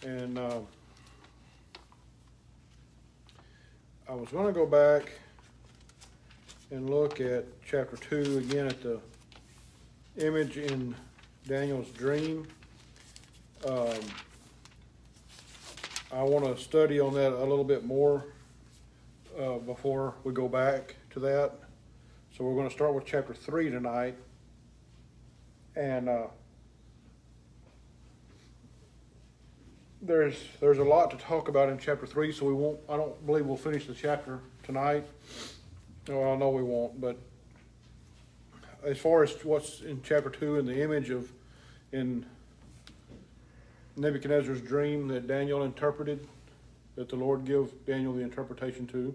And I was going to go back and look at chapter 2 again at the image in Daniel's dream. I want to study on that a little bit more before we go back to that. So we're going to start with chapter 3 tonight. And there's a lot to talk about in chapter 3, so I don't believe we'll finish the chapter tonight. Well, I know we won't, but as far as what's in chapter 2 and the image in Nebuchadnezzar's dream that Daniel interpreted, that the Lord gave Daniel the interpretation to,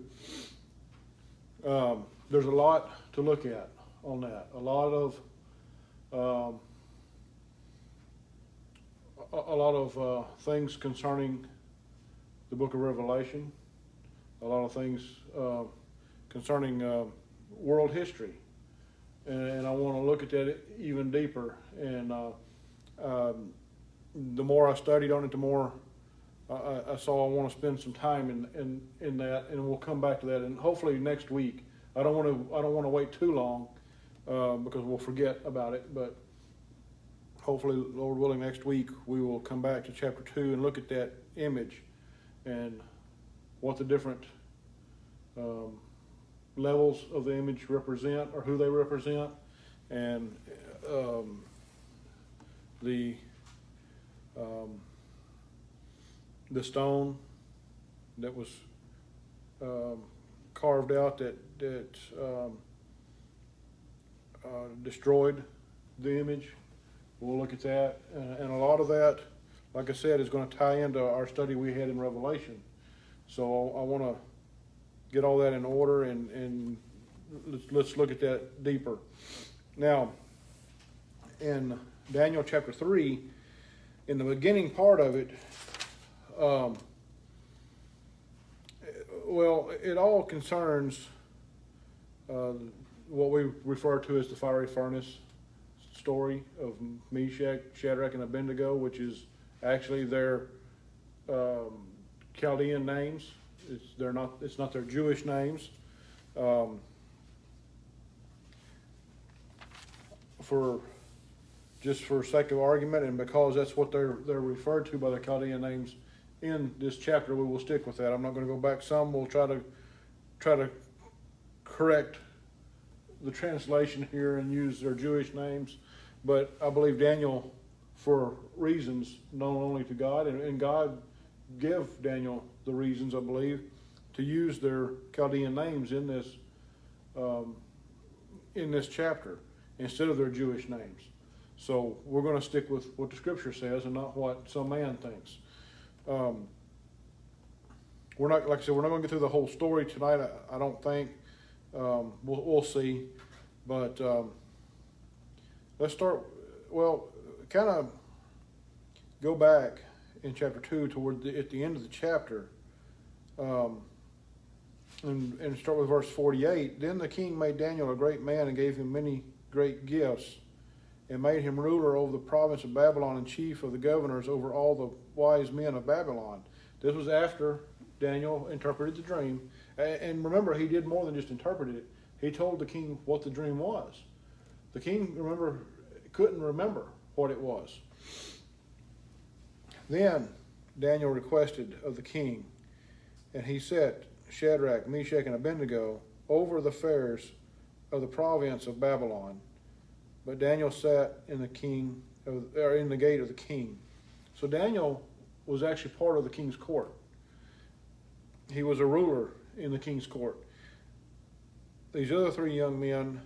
there's a lot to look at on that. A lot of things concerning the book of Revelation, a lot of things concerning world history, and I want to look at that even deeper. And the more I studied on it, the more I saw I want to spend some time in that, and we'll come back to that. And hopefully next week. I don't want to wait too long because we'll forget about it. But hopefully, Lord willing, next week we will come back to chapter 2 and look at that image and what the different levels of the image represent, or who they represent, and the stone that was carved out that destroyed the image. We'll look at that, and a lot of that, like I said, is going to tie into our study we had in Revelation. So I want to get all that in order, and let's look at that deeper. Now, in Daniel chapter 3, in the beginning part of it, well, it all concerns what we refer to as the fiery furnace story of Meshach, Shadrach, and Abednego, which is actually their Chaldean names. It's not their Jewish names. For sake of argument, and because that's what they're referred to by the Chaldean names in this chapter, we will stick with that. I'm not going to go back some. We'll try to correct the translation here and use their Jewish names. But I believe Daniel, for reasons known only to God, and God gave Daniel the reasons, I believe, to use their Chaldean names in this chapter instead of their Jewish names. So we're going to stick with what the Scripture says and not what some man thinks. We're not, like I said, we're not going to get through the whole story tonight. I don't think. We'll see. But let's start. Well, kind of go back in chapter 2 at the end of the chapter, and start with verse 48. Then the king made Daniel a great man and gave him many great gifts, and made him ruler over the province of Babylon and chief of the governors over all the wise men of Babylon. This was after Daniel interpreted the dream. And remember, he did more than just interpret it. He told the king what the dream was. The king, couldn't remember what it was. Then Daniel requested of the king, and he set Shadrach, Meshach, and Abednego over the affairs of the province of Babylon. But Daniel sat in the gate of the king. So Daniel was actually part of the king's court. He was a ruler in the king's court. These other three young men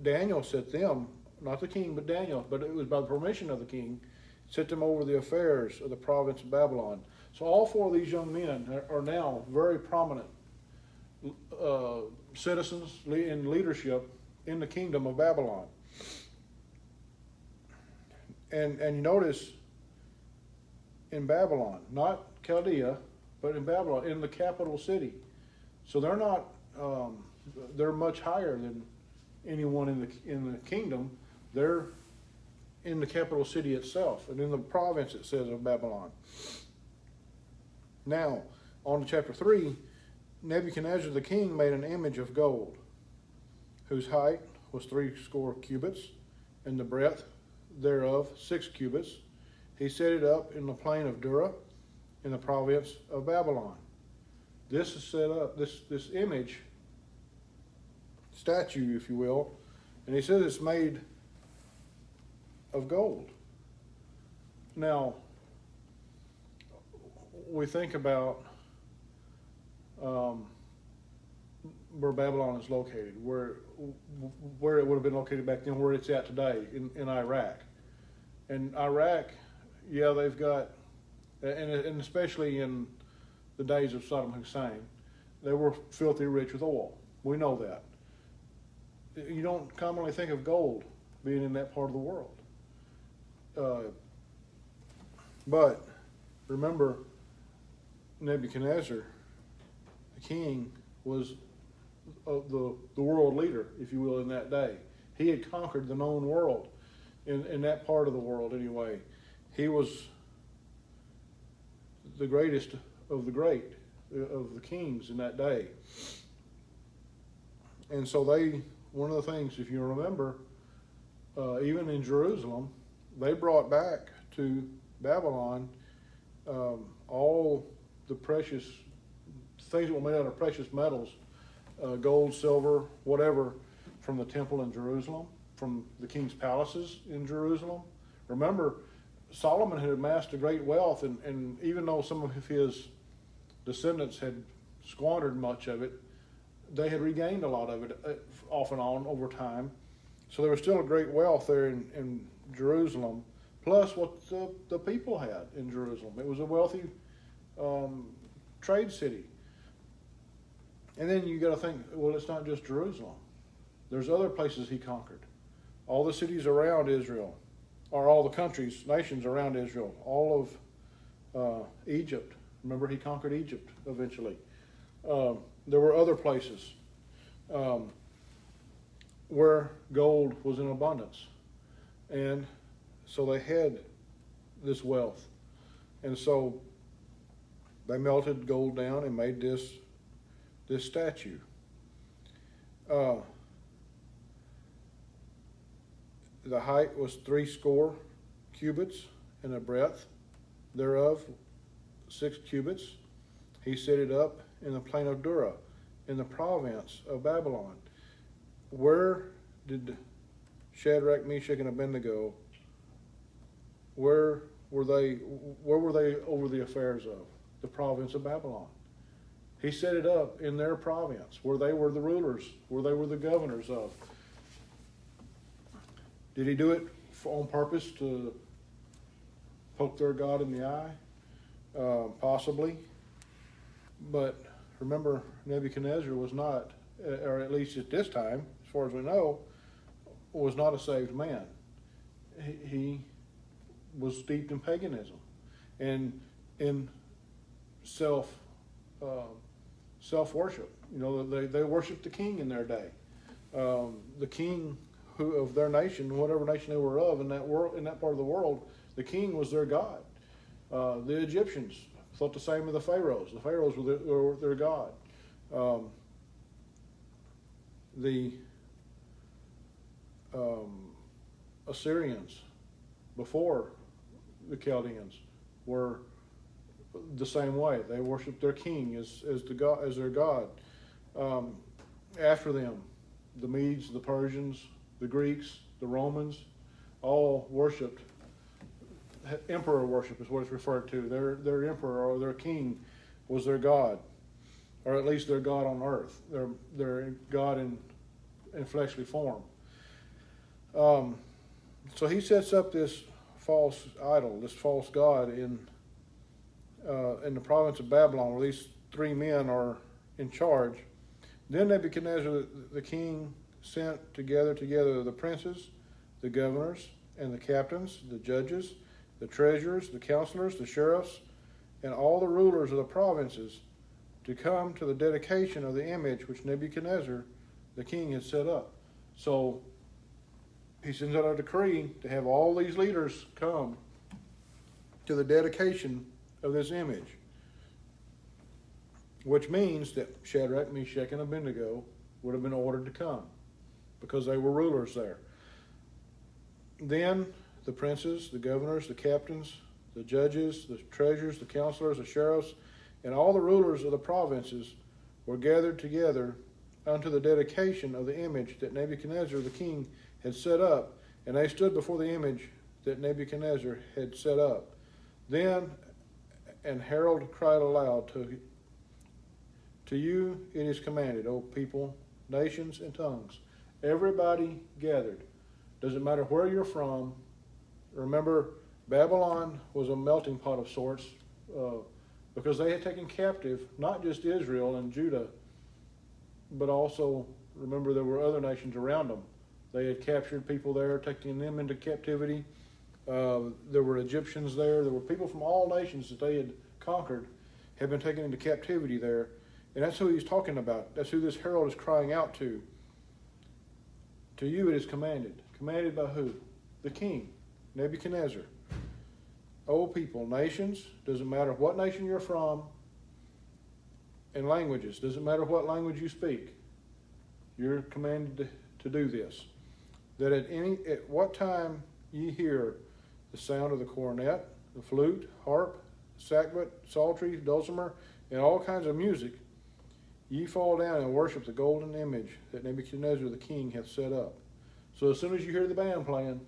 Daniel set them, not the king, but Daniel, but it was by the permission of the king, set them over the affairs of the province of Babylon. So all four of these young men are now very prominent citizens in leadership in the kingdom of Babylon. And you notice in Babylon, not Chaldea, but in Babylon, in the capital city. So they're not, they're much higher than anyone in the kingdom. They're in the capital city itself, and in the province, it says, of Babylon. Now, on to chapter 3, Nebuchadnezzar the king made an image of gold, whose height was 60 cubits, and the breadth thereof 6 cubits. He set it up in the plain of Dura, in the province of Babylon. This is set up, this image, statue, if you will, and he says it's made of gold. Now, we think about where Babylon is located, where it would have been located back then, where it's at today in Iraq. And Iraq, yeah, they've got, and especially in the days of Saddam Hussein, they were filthy rich with oil. We know that. You don't commonly think of gold being in that part of the world. But remember, Nebuchadnezzar, the king, was the world leader, if you will, in that day. He had conquered the known world in that part of the world anyway. He was the greatest of the great, of the kings in that day. And so one of the things, if you remember, even in Jerusalem, they brought back to Babylon all the precious things that were made out of precious metals, gold, silver, whatever, from the temple in Jerusalem, from the king's palaces in Jerusalem. Remember, Solomon had amassed a great wealth, and even though some of his descendants had squandered much of it, they had regained a lot of it off and on over time. So there was still a great wealth there in Jerusalem, plus what the people had in Jerusalem. It was a wealthy trade city. And then you got to think, well, it's not just Jerusalem. There's other places he conquered. All the cities around Israel, or all the countries, nations around Israel, all of Egypt. Remember, he conquered Egypt eventually. There were other places where gold was in abundance. And so they had this wealth. And so they melted gold down and made this statue. The height was 60 cubits, and the breadth thereof 6 cubits. He set it up in the plain of Dura, in the province of Babylon. Where did Shadrach, Meshach, and Abednego, where were they over the affairs of? The province of Babylon. He set it up in their province, where they were the rulers, where they were the governors of. Did he do it on purpose to poke their God in the eye? Possibly. But remember, Nebuchadnezzar was not, or at least at this time, as far as we know, was not a saved man. He was steeped in paganism and in self-worship. You know, they worshiped the king in their day. The king of their nation, whatever nation they were of in that part of the world, the king was their god. The Egyptians thought the same of the pharaohs. The pharaohs were their god. The Assyrians, before the Chaldeans, were the same way. They worshipped their king as their god. After them, the Medes, the Persians, the Greeks, the Romans, all worshipped. Emperor worship is what it's referred to. Their emperor or their king was their god, or at least their god on earth. Their god in fleshly form. So he sets up this false idol, this false god in the province of Babylon, where these 3 men are in charge. Then Nebuchadnezzar the king sent together the princes, the governors, and the captains, the judges, the treasurers, the counselors, the sheriffs, and all the rulers of the provinces to come to the dedication of the image which Nebuchadnezzar the king had set up. So he sends out a decree to have all these leaders come to the dedication of this image. which means that Shadrach, Meshach, and Abednego would have been ordered to come because they were rulers there. Then the princes, the governors, the captains, the judges, the treasurers, the counselors, the sheriffs, and all the rulers of the provinces were gathered together unto the dedication of the image that Nebuchadnezzar the king had set up, and they stood before the image that Nebuchadnezzar had set up. Then an herald cried aloud, To you it is commanded, O people, nations, and tongues. Everybody gathered. Doesn't matter where you're from. Remember, Babylon was a melting pot of sorts because they had taken captive not just Israel and Judah, but also, remember, there were other nations around them. They had captured people there, taking them into captivity. There were Egyptians there. There were people from all nations that they had conquered, had been taken into captivity there. And that's who he's talking about. That's who this herald is crying out to. To you it is commanded. Commanded by who? The king, Nebuchadnezzar. O people, nations, doesn't matter what nation you're from, and languages, doesn't matter what language you speak, you're commanded to do this. That at what time ye hear the sound of the cornet, the flute, harp, sackbut, psaltery, dulcimer, and all kinds of music, ye fall down and worship the golden image that Nebuchadnezzar the king hath set up. So as soon as you hear the band playing,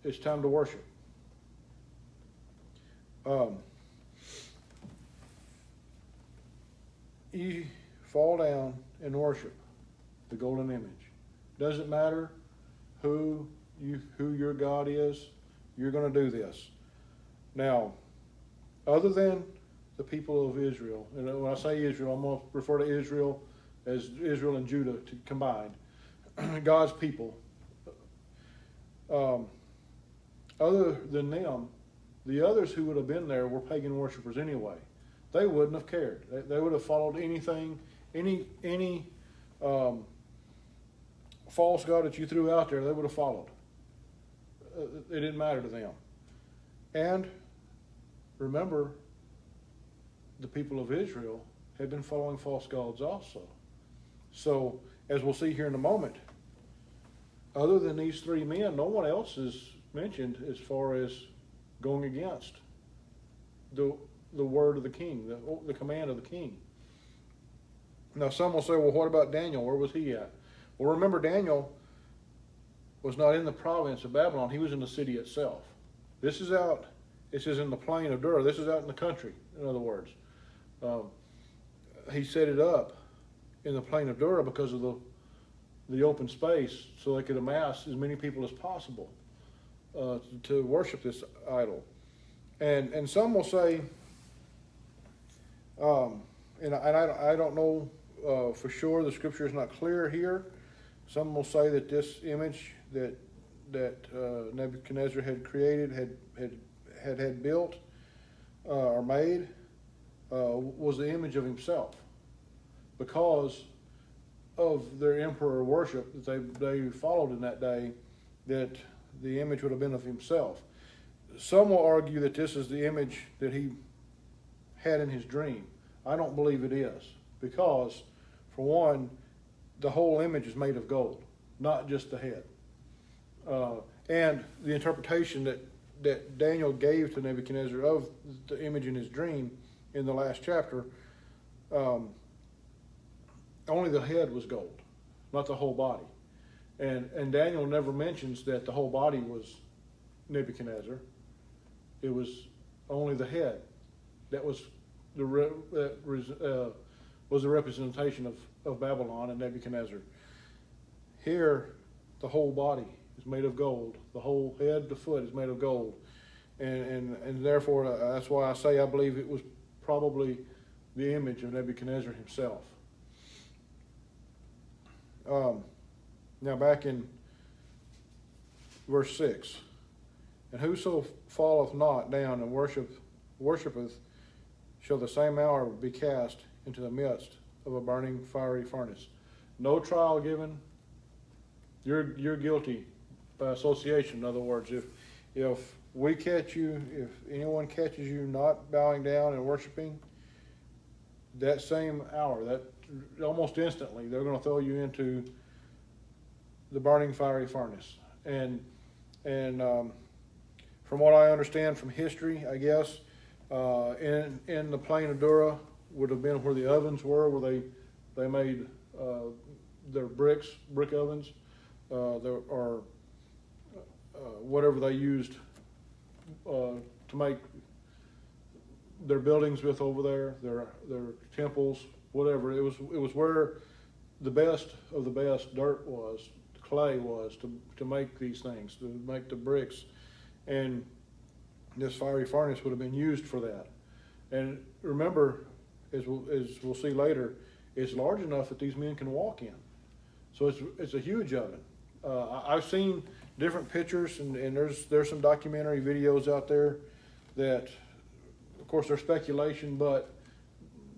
it's time to worship. Ye fall down and worship the golden image. Doesn't matter who your God is, you're going to do this. Now, other than the people of Israel, and when I say Israel, I'm going to refer to Israel as Israel and Judah combined, God's people. Other than them, the others who would have been there were pagan worshipers anyway. They wouldn't have cared. They would have followed anything, any false god that you threw out there, they would have followed. It didn't matter to them. And remember, the people of Israel had been following false gods also. So, as we'll see here in a moment, other than these three men, no one else is mentioned as far as going against the word of the king, the command of the king. Now, some will say, well, what about Daniel? Where was he at? Well, remember, Daniel was not in the province of Babylon. He was in the city itself. This is in the plain of Dura. This is out in the country, in other words. He set it up in the plain of Dura because of the open space, so they could amass as many people as possible to worship this idol. And some will say, and I don't know for sure, the scripture is not clear here. Some will say that this image that Nebuchadnezzar had created, had built or made, was the image of himself, because of their emperor worship that they followed in that day, that the image would have been of himself. Some will argue that this is the image that he had in his dream. I don't believe it is, because, for one, the whole image is made of gold, not just the head. And the interpretation that Daniel gave to Nebuchadnezzar of the image in his dream in the last chapter, only the head was gold, not the whole body. And Daniel never mentions that the whole body was Nebuchadnezzar. It was only the head that was the representation of Babylon and Nebuchadnezzar. Here, the whole body is made of gold. The whole head to foot is made of gold. And therefore, that's why I say I believe it was probably the image of Nebuchadnezzar himself. Now back in verse 6. And whoso falleth not down and worshipeth shall the same hour be cast into the midst of a burning fiery furnace. No trial given. You're guilty by association. In other words, if we catch you, if anyone catches you not bowing down and worshiping, that same hour, that almost instantly, they're going to throw you into the burning fiery furnace. And from what I understand from history, I guess, in the plain of Dura would have been where the ovens were, where they made their brick ovens, or whatever they used to make their buildings with over there, their temples, whatever. It was where the best of the best dirt was, clay was, to make these things, to make the bricks. And this fiery furnace would have been used for that. And remember, as we'll see later, it's large enough that these men can walk in. So it's a huge oven. I've seen different pictures, and there's some documentary videos out there that, of course, they're speculation, but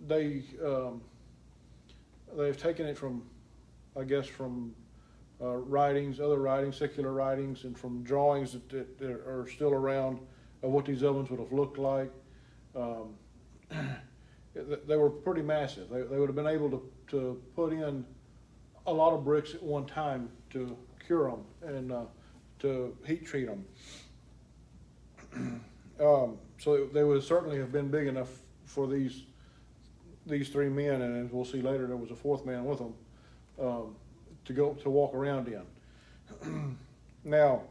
they've taken it from, I guess, from writings, other writings, secular writings, and from drawings that are still around of what these ovens would have looked like. They were pretty massive. They would have been able to put in a lot of bricks at one time to cure them and to heat treat them. So they would certainly have been big enough for these three men, and as we'll see later, there was a fourth man with them to walk around in. Now,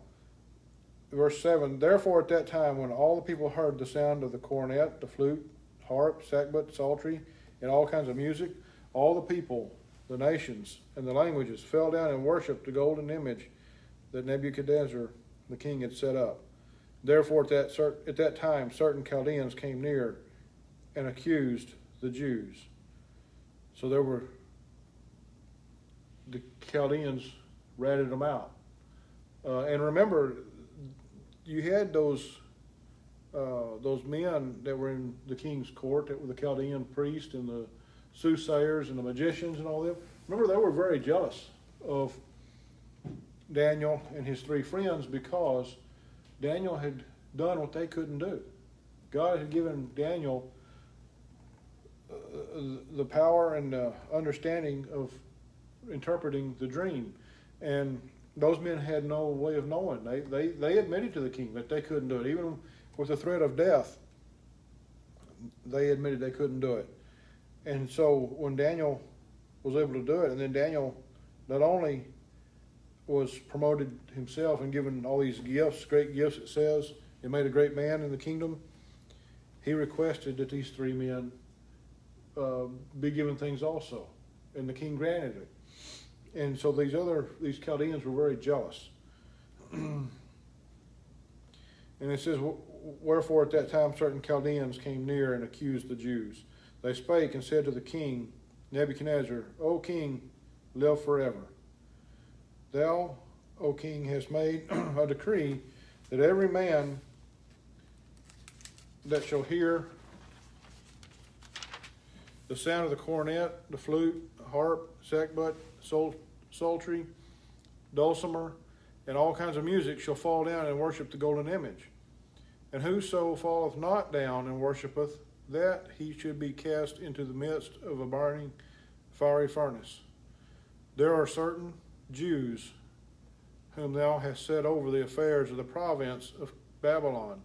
verse 7, therefore at that time when all the people heard the sound of the cornet, the flute, harp, sackbut, psaltery, and all kinds of music, all the people, the nations, and the languages fell down and worshipped the golden image that Nebuchadnezzar the king had set up. Therefore at that time certain Chaldeans came near and accused the Jews. So the Chaldeans ratted them out. And remember, you had those men that were in the king's court, that were the Chaldean priests and the soothsayers and the magicians and all them. Remember, they were very jealous of Daniel and his three friends because Daniel had done what they couldn't do. God had given Daniel the power and the understanding of interpreting the dream, and those men had no way of knowing. They admitted to the king that they couldn't do it, even with the threat of death. They admitted they couldn't do it. And so when Daniel was able to do it, and then Daniel not only was promoted himself and given all these gifts, great gifts it says, and made a great man in the kingdom, he requested that these three men be given things also, and the king granted it. And so these Chaldeans were very jealous. And it says, wherefore at that time certain Chaldeans came near and accused the Jews. They spake and said to the king Nebuchadnezzar, O king, live forever. Thou, O king, hast made a decree that every man that shall hear the sound of the cornet, the flute, the harp, sackbut, psaltery, dulcimer, and all kinds of music shall fall down and worship the golden image. And whoso falleth not down and worshipeth, that he should be cast into the midst of a burning fiery furnace. There are certain Jews whom thou hast set over the affairs of the province of Babylon,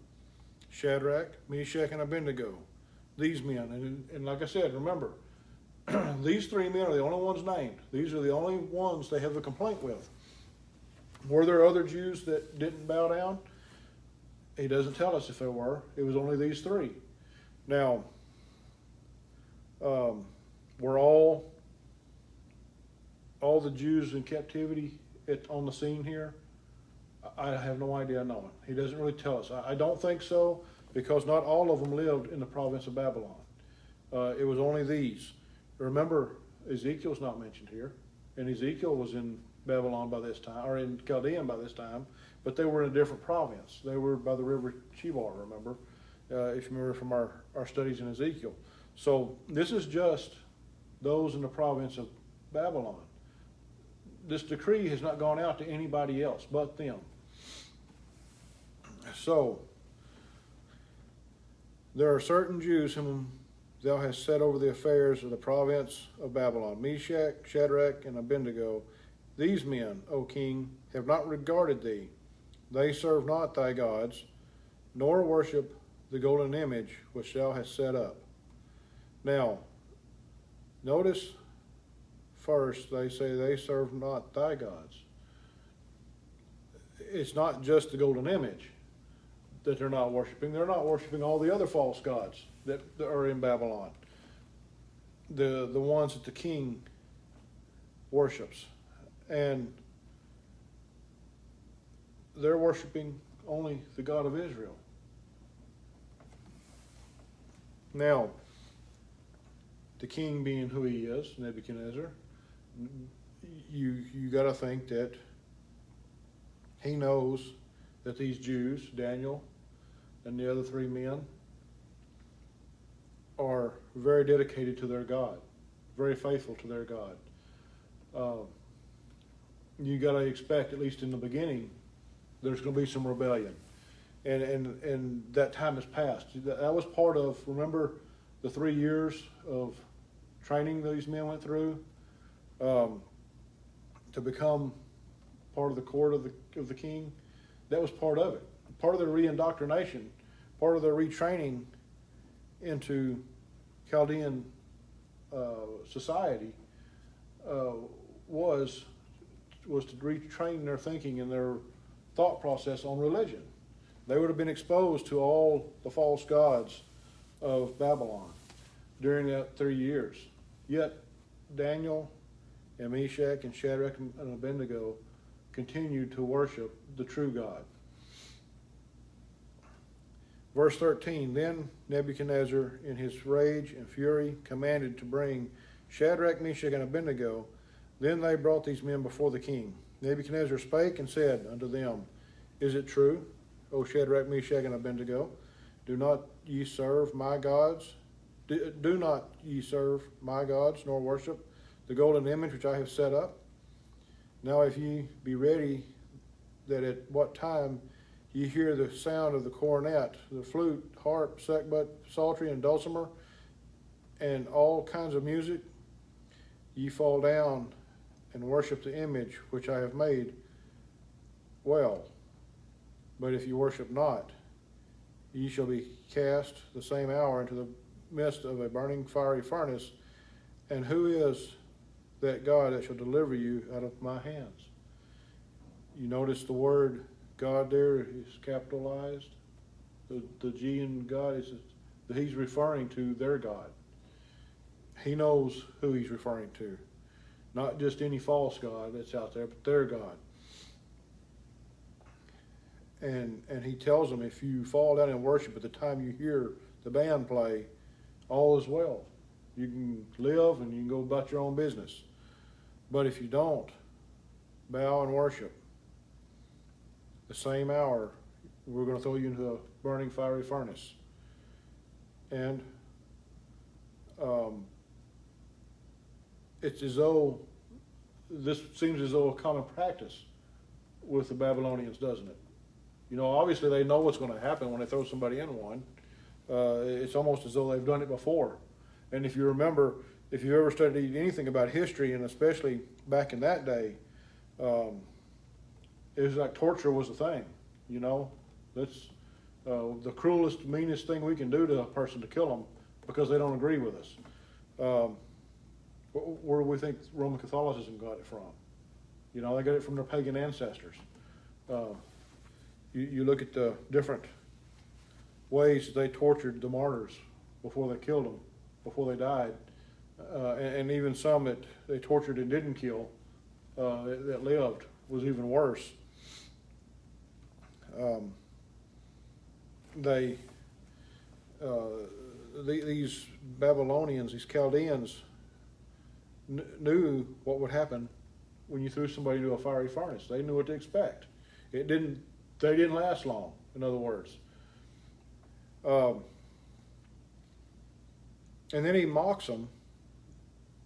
Shadrach, Meshach, and Abednego. These men, and like I said, remember, these three men are the only ones named. These are the only ones they have a complaint with. Were there other Jews that didn't bow down? He doesn't tell us if there were. It was only these three. Now, were all the Jews in captivity on the scene here? I have no idea knowing. He doesn't really tell us. I don't think so, because not all of them lived in the province of Babylon. It was only these. Remember, Ezekiel's not mentioned here, and Ezekiel was in Babylon by this time, or in Chaldean by this time, but they were in a different province. They were by the river Chebar, remember, if you remember from our studies in Ezekiel. So this is just those in the province of Babylon. This decree has not gone out to anybody else but them. So there are certain Jews whom thou hast set over the affairs of the province of Babylon, Meshach, Shadrach, and Abednego. These men, O king, have not regarded thee. They serve not thy gods, nor worship the golden image which thou hast set up. Now, notice first they say they serve not thy gods. It's not just the golden image that they're not worshiping. They're not worshiping all the other false gods that are in Babylon. The ones that the king worships. And they're worshiping only the God of Israel. Now, the king being who he is, Nebuchadnezzar, you got to think that he knows that these Jews, Daniel and the other three men, are very dedicated to their God, very faithful to their God. You got to expect, at least in the beginning, there's going to be some rebellion, and that time has passed. That was part of, remember, the 3 years of training these men went through to become part of the court of the king. That was part of it, part of their re-indoctrination, part of their retraining into Chaldean society was to retrain their thinking and their thought process on religion. They would have been exposed to all the false gods of Babylon during that 3 years. Yet Daniel and Meshach and Shadrach and Abednego continued to worship the true God. Verse 13, then Nebuchadnezzar, in his rage and fury, commanded to bring Shadrach, Meshach, and Abednego. Then they brought these men before the king. Nebuchadnezzar spake and said unto them, Is it true, O Shadrach, Meshach, and Abednego? Do not ye serve my gods? Do not ye serve my gods, nor worship the golden image which I have set up? Now if ye be ready, that at what time ye hear the sound of the cornet, the flute, harp, sackbut, psaltery, and dulcimer, and all kinds of music, ye fall down and worship the image which I have made, well. But if ye worship not, ye shall be cast the same hour into the midst of a burning fiery furnace. And who is that God that shall deliver you out of my hands? You notice the word God there is capitalized. The G in God is that he's referring to their God. He knows who he's referring to. Not just any false God that's out there, but their God. And he tells them, if you fall down and worship at the time you hear the band play, all is well. You can live and you can go about your own business. But if you don't bow and worship, the same hour, we're going to throw you into a burning fiery furnace. And it's as though, this seems as though a common practice with the Babylonians, doesn't it? You know, obviously they know what's going to happen when they throw somebody in one. It's almost as though they've done it before. And if you remember, if you ever studied anything about history, and especially back in that day, it was like torture was a thing. You know, that's the cruelest, meanest thing we can do to a person, to kill them because they don't agree with us. Where do we think Roman Catholicism got it from? You know, they got it from their pagan ancestors. You look at the different ways they tortured the martyrs before they killed them, before they died, and even some that they tortured and didn't kill, that lived, was even worse. These Babylonians, these Chaldeans, knew what would happen when you threw somebody into a fiery furnace. They knew what to expect. They didn't last long, in other words. And then he mocks them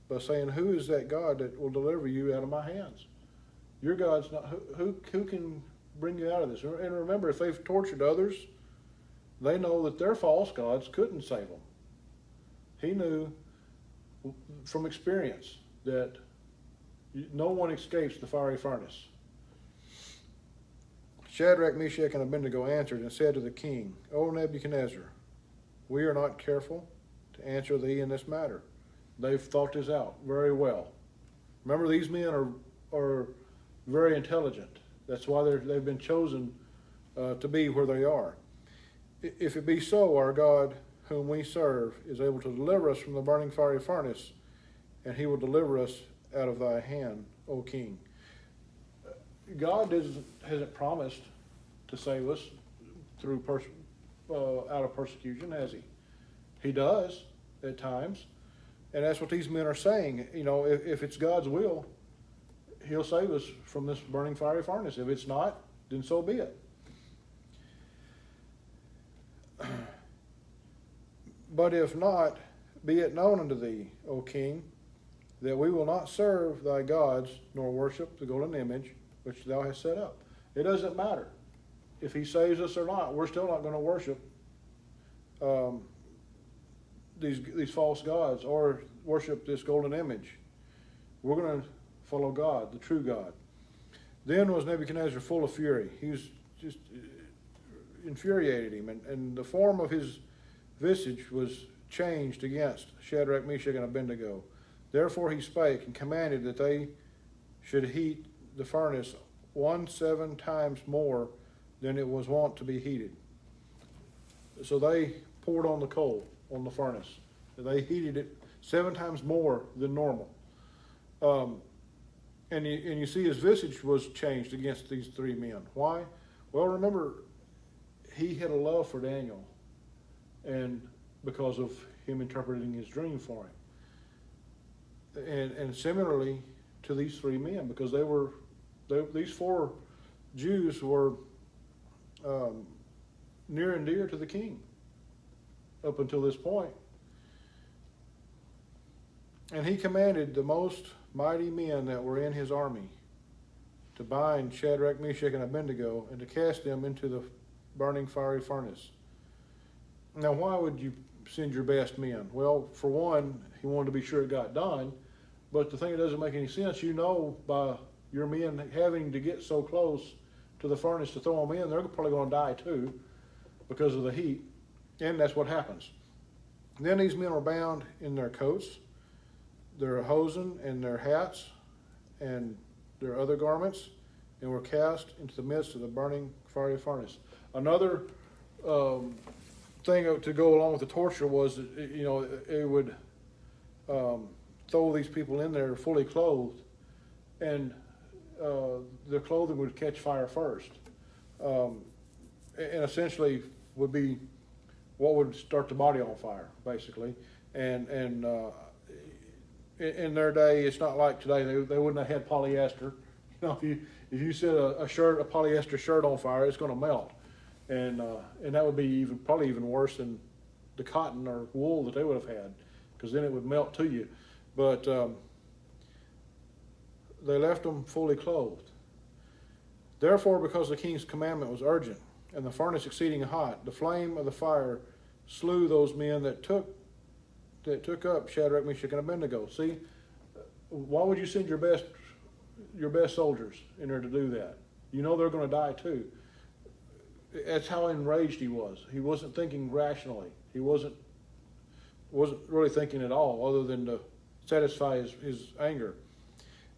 by saying, who is that God that will deliver you out of my hands? Your God's not, who can bring you out of this? And remember, if they've tortured others, they know that their false gods couldn't save them. He knew from experience that no one escapes the fiery furnace. Shadrach, Meshach, and Abednego answered and said to the king, O Nebuchadnezzar, we are not careful to answer thee in this matter. They've thought this out very well. Remember, these men are very intelligent. That's why they've been chosen to be where they are. If it be so, our God, whom we serve, is able to deliver us from the burning fiery furnace, and he will deliver us out of thy hand, O king. God hasn't promised to save us through out of persecution, has he? He does at times, and that's what these men are saying. You know, if it's God's will, he'll save us from this burning fiery furnace. If it's not, then so be it. But if not, be it known unto thee, O king, that we will not serve thy gods, nor worship the golden image which thou hast set up. It doesn't matter if he saves us or not. We're still not going to worship these false gods or worship this golden image. We're going to follow God, the true God. Then was Nebuchadnezzar full of fury. He was just infuriated him, and the form of his visage was changed against Shadrach, Meshach, and Abednego. Therefore he spake and commanded that they should heat the furnace 17 times more than it was wont to be heated. So they poured on the coal on the furnace. They heated it 7 times more than normal. And you see his visage was changed against these 3 men. Why? Well, remember, he had a love for Daniel, and because of him interpreting his dream for him. And similarly to these 3 men, because these 4 Jews were near and dear to the king up until this point. And he commanded the most mighty men that were in his army to bind Shadrach, Meshach, and Abednego and to cast them into the burning fiery furnace. Now, why would you send your best men? Well, for one, he wanted to be sure it got done. But the thing that doesn't make any sense, you know, by your men having to get so close to the furnace to throw them in, they're probably going to die too because of the heat. And that's what happens. Then these men were bound in their coats, their hosen, and their hats, and their other garments, and were cast into the midst of the burning fiery furnace. Another thing to go along with the torture was, you know, it would throw these people in there fully clothed, and their clothing would catch fire first, and essentially would be what would start the body on fire, basically. And in their day, it's not like today. They wouldn't have had polyester. You know, if you set a polyester shirt on fire, it's going to melt, and that would be probably even worse than the cotton or wool that they would have had, because then it would melt to you. But they left them fully clothed. Therefore, because the king's commandment was urgent, and the furnace exceeding hot, the flame of the fire slew those men that took up Shadrach, Meshach, and Abednego. See, why would you send your best soldiers in there to do that? You know they're going to die too. That's how enraged he was. He wasn't thinking rationally. He wasn't really thinking at all, other than to satisfy his anger.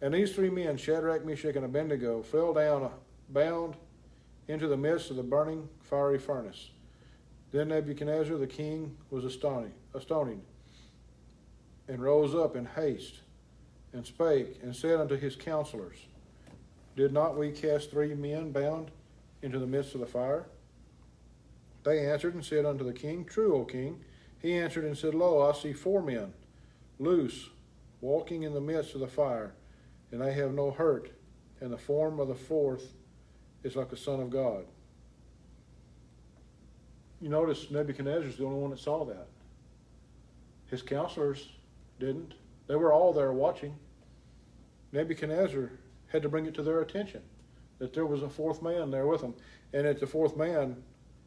And these 3 men, Shadrach, Meshach, and Abednego, fell down bound into the midst of the burning fiery furnace. Then Nebuchadnezzar the king was astonished, and rose up in haste, and spake, and said unto his counselors, Did not we cast 3 men bound into the midst of the fire? They answered and said unto the king, True, O king. He answered and said, Lo, I see 4 men, loose, walking in the midst of the fire, and they have no hurt, and the form of the 4th is like the Son of God. You notice Nebuchadnezzar is the only one that saw that. His counselors didn't. They were all there watching. Nebuchadnezzar had to bring it to their attention that there was a 4th man there with them. And at the 4th man,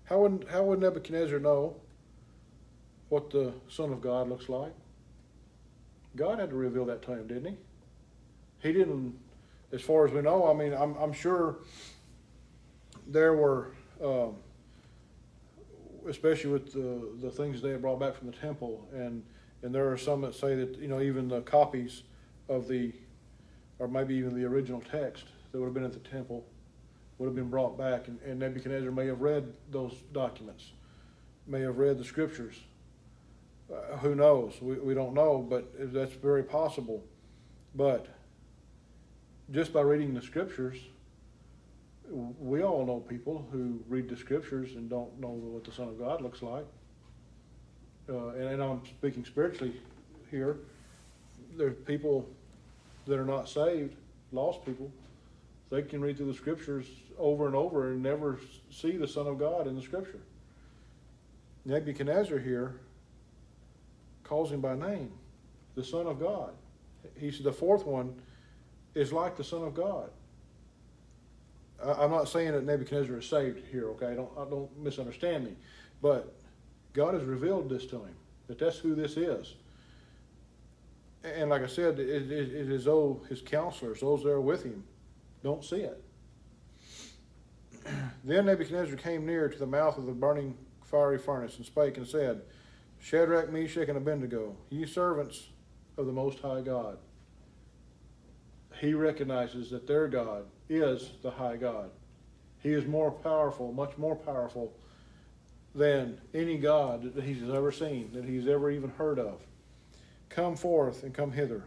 how would Nebuchadnezzar know what the Son of God looks like? God had to reveal that to him, didn't he? He didn't, as far as we know. I mean, I'm sure there were, especially with the things they had brought back from the temple, and there are some that say that, even the copies of or maybe even the original text that would have been at the temple would have been brought back, and Nebuchadnezzar may have read those documents, may have read the scriptures. Who knows? We don't know, but that's very possible. But just by reading the scriptures, we all know people who read the scriptures and don't know what the Son of God looks like. And I'm speaking spiritually here. There's people that are not saved, lost people. They can read through the scriptures over and over and never see the Son of God in the scripture. Nebuchadnezzar here calls him by name, the Son of God. He said the fourth one is like the Son of God. I'm not saying that Nebuchadnezzar is saved here, okay? Don't misunderstand me. But God has revealed this to him, that's who this is. And like I said, it is though his counselors, those there with him, don't see it. Then Nebuchadnezzar came near to the mouth of the burning fiery furnace and spake and said, Shadrach, Meshach, and Abednego, ye servants of the Most High God. He recognizes that their God is the high God. He is more powerful, much more powerful than any God that he's ever seen, that he's ever even heard of. Come forth and come hither.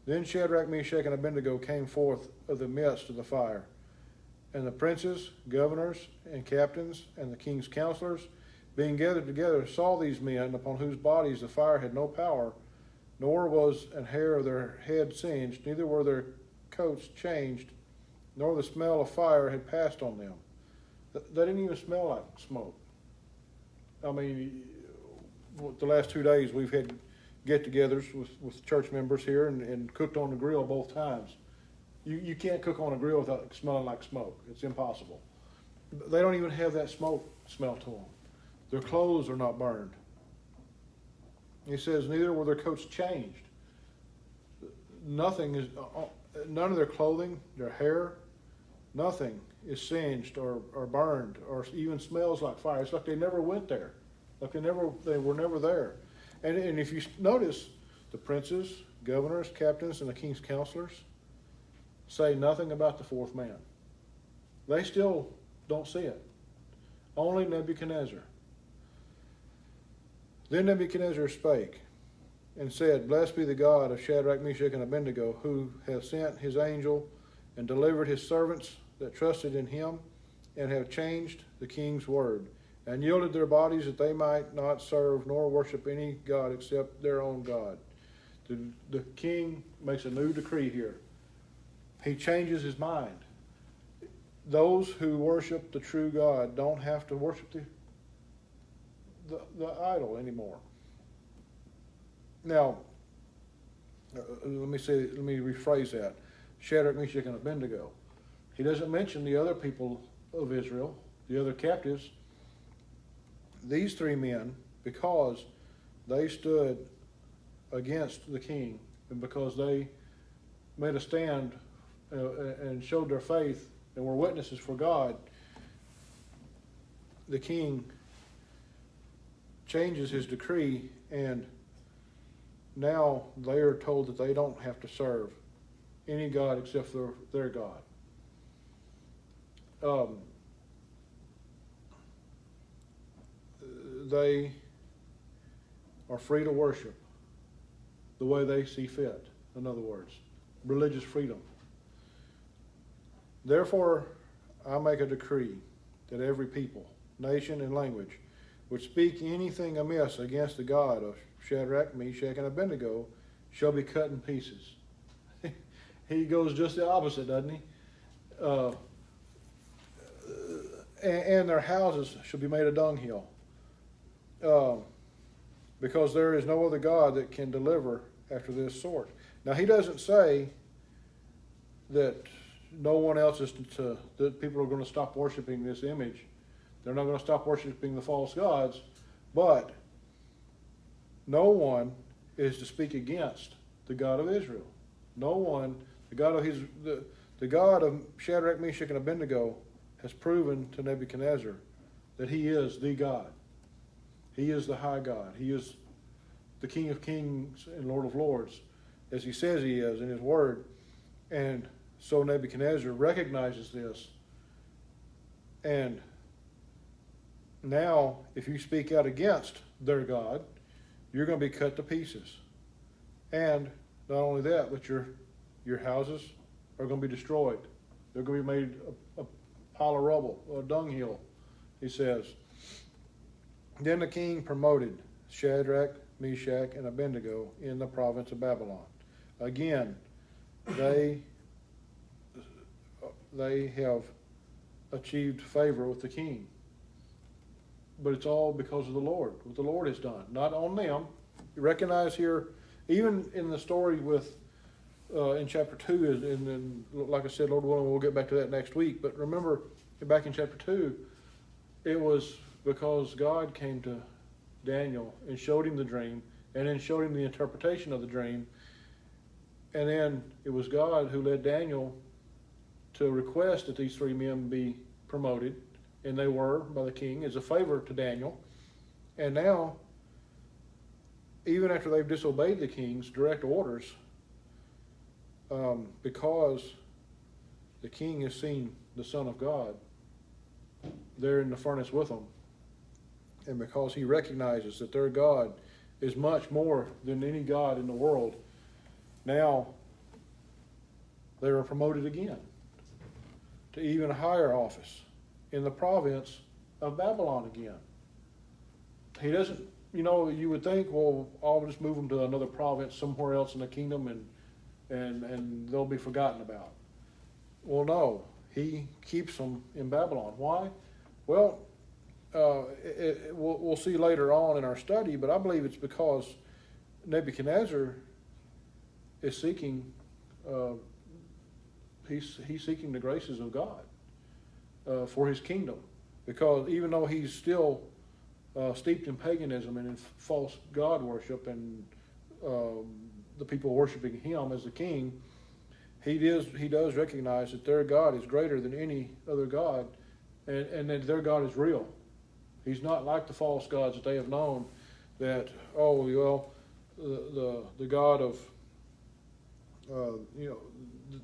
Then Shadrach, Meshach, and Abednego came forth of the midst of the fire. And the princes, governors, and captains, and the king's counselors, being gathered together, saw these men, upon whose bodies the fire had no power, nor was an hair of their head singed, neither were their coats changed, nor the smell of fire had passed on them. They didn't even smell like smoke. I mean, the last 2 days we've had get-togethers with church members here and cooked on the grill both times. You can't cook on a grill without smelling like smoke. It's impossible. They don't even have that smoke smell to them. Their clothes are not burned. He says, neither were their coats changed. None of their clothing, their hair, nothing is singed or burned or even smells like fire. It's like they never went there. Like they were never there. And if you notice, the princes, governors, captains, and the king's counselors say nothing about the fourth man. They still don't see it. Only Nebuchadnezzar. Then Nebuchadnezzar spake and said, Blessed be the God of Shadrach, Meshach, and Abednego, who hath sent his angel and delivered his servants that trusted in him, and have changed the king's word, and yielded their bodies that they might not serve nor worship any God except their own God. The king makes a new decree here. He changes his mind. Those who worship the true God don't have to worship the idol anymore. Now, let me rephrase that. Shadrach, Meshach, and Abednego. He doesn't mention the other people of Israel, the other captives. These three men, because they stood against the king and because they made a stand and showed their faith and were witnesses for God, the king changes his decree, and now they are told that they don't have to serve any God except for their God. They are free to worship the way they see fit. In other words, religious freedom. Therefore, I make a decree that every people, nation, and language which speak anything amiss against the God of Shadrach, Meshach, and Abednego shall be cut in pieces. He goes just the opposite, doesn't he? And their houses shall be made a dunghill. Because there is no other God that can deliver after this sort. Now, he doesn't say that no one else that people are going to stop worshiping this image. They're not going to stop worshiping the false gods, but no one is to speak against the God of Israel. No one, the God of Shadrach, Meshach, and Abednego has proven to Nebuchadnezzar that he is the God. He is the high God. He is the King of Kings and Lord of Lords, as he says he is in his word. And so Nebuchadnezzar recognizes this. And now, if you speak out against their God, you're going to be cut to pieces. And not only that, but your houses are going to be destroyed. They're going to be made a pile of rubble, a dunghill, he says. Then the king promoted Shadrach, Meshach, and Abednego in the province of Babylon. Again, they have achieved favor with the king. But it's all because of the Lord, what the Lord has done, not on them. You recognize here, even in the story with in chapter 2, and like I said, Lord willing, we'll get back to that next week. But remember, back in chapter 2, it was because God came to Daniel and showed him the dream, and then showed him the interpretation of the dream. And then it was God who led Daniel to request that these three men be promoted, and they were by the king as a favor to Daniel. And now, even after they've disobeyed the king's direct orders, because the king has seen the Son of God there in the furnace with them, and because he recognizes that their God is much more than any God in the world, now they are promoted again to even higher office in the province of Babylon again. He doesn't, you would think, well, I'll just move them to another province somewhere else in the kingdom and they'll be forgotten about. Well, no, he keeps them in Babylon. Why? Well, we'll see later on in our study, but I believe it's because Nebuchadnezzar is seeking, he's seeking the graces of God for his kingdom. Because even though he's still steeped in paganism and in false god worship and the people worshiping him as the king, he does recognize that their God is greater than any other God, and that their God is real. He's not like the false gods that they have known, that, the God of,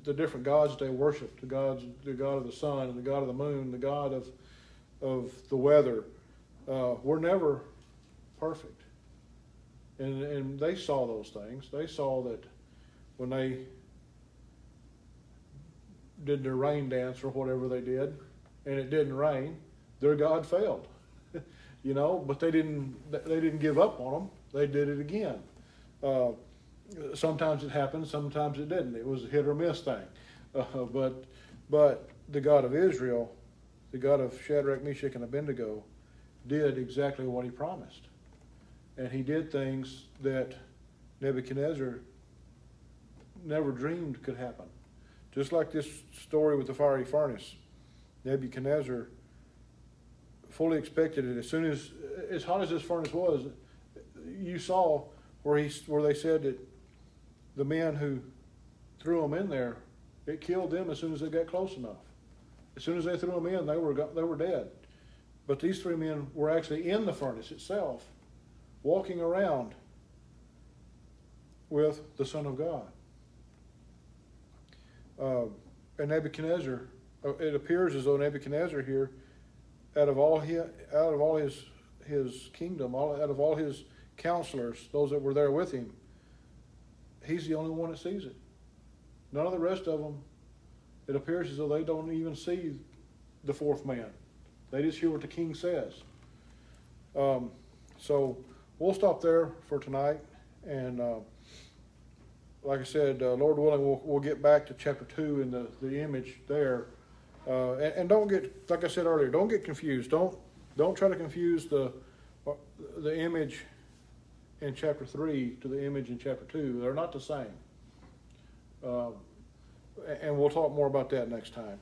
the different gods that they worship, the God of the sun and the God of the moon, the God of the weather, were never perfect. And they saw those things. They saw that when they did their rain dance or whatever they did, and it didn't rain, their God failed. But they didn't give up on them. They did it again. Sometimes it happened, sometimes it didn't. It was a hit or miss thing. But the God of Israel, the God of Shadrach, Meshach, and Abednego, did exactly what he promised. And he did things that Nebuchadnezzar never dreamed could happen. Just like this story with the fiery furnace. Nebuchadnezzar fully expected it. As hot as this furnace was, you saw where they said that the men who threw them in there, it killed them as soon as they got close enough. As soon as they threw them in, they were dead. But these three men were actually in the furnace itself, walking around with the Son of God. And Nebuchadnezzar, it appears as though Nebuchadnezzar here, out of all his kingdom, out of all his counselors, those that were there with him, he's the only one that sees it. None of the rest of them, it appears as though they don't even see the fourth man. They just hear what the king says. So we'll stop there for tonight. And like I said, Lord willing, we'll get back to chapter 2 and the image there. And don't get, like I said earlier, don't get confused. Don't try to confuse the image in chapter 3 to the image in chapter 2. They're not the same. And we'll talk more about that next time.